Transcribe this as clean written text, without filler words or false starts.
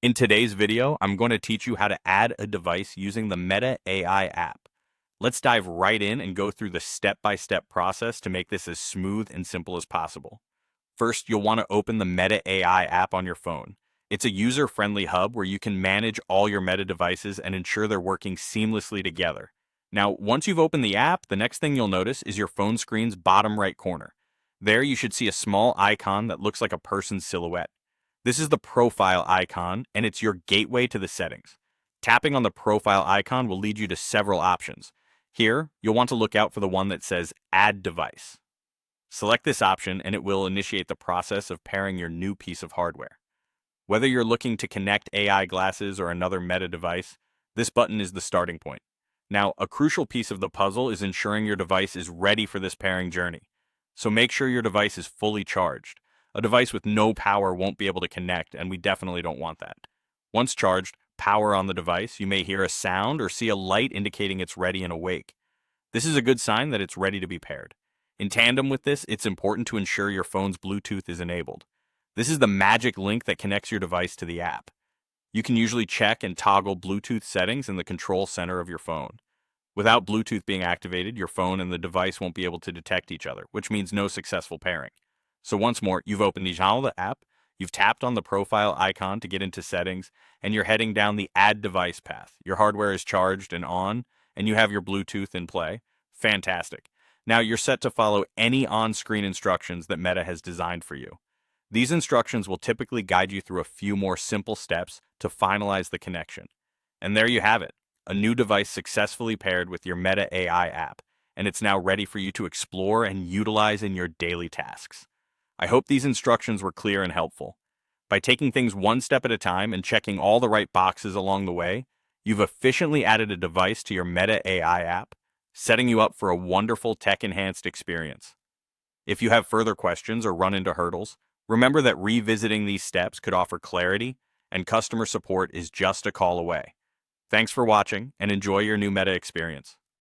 In today's video, I'm going to teach you how to add a device using the Meta AI app. Let's dive right in and go through the step-by-step process to make this as smooth and simple as possible. First, you'll want to open the Meta AI app on your phone. It's a user-friendly hub where you can manage all your Meta devices and ensure they're working seamlessly together. Now, once you've opened the app, the next thing you'll notice is your phone screen's bottom right corner. There you should see a small icon that looks like a person's silhouette. This is the profile icon, and it's your gateway to the settings. Tapping on the profile icon will lead you to several options. Here, you'll want to look out for the one that says Add Device. Select this option and it will initiate the process of pairing your new piece of hardware. Whether you're looking to connect AI glasses or another Meta device, this button is the starting point. Now, a crucial piece of the puzzle is ensuring your device is ready for this pairing journey. So make sure your device is fully charged. A device with no power won't be able to connect, and we definitely don't want that. Once charged, power on the device, you may hear a sound or see a light indicating it's ready and awake. This is a good sign that it's ready to be paired. In tandem with this, it's important to ensure your phone's Bluetooth is enabled. This is the magic link that connects your device to the app. You can usually check and toggle Bluetooth settings in the control center of your phone. Without Bluetooth being activated, your phone and the device won't be able to detect each other, which means no successful pairing. So once more, you've opened the app, you've tapped on the profile icon to get into settings, and you're heading down the Add Device path. Your hardware is charged and on, and you have your Bluetooth in play. Fantastic. Now you're set to follow any on-screen instructions that Meta has designed for you. These instructions will typically guide you through a few more simple steps to finalize the connection. And there you have it, a new device successfully paired with your Meta AI app, and it's now ready for you to explore and utilize in your daily tasks. I hope these instructions were clear and helpful. By taking things one step at a time and checking all the right boxes along the way, you've efficiently added a device to your Meta AI app, setting you up for a wonderful tech-enhanced experience. If you have further questions or run into hurdles, remember that revisiting these steps could offer clarity, and customer support is just a call away. Thanks for watching, and enjoy your new Meta experience.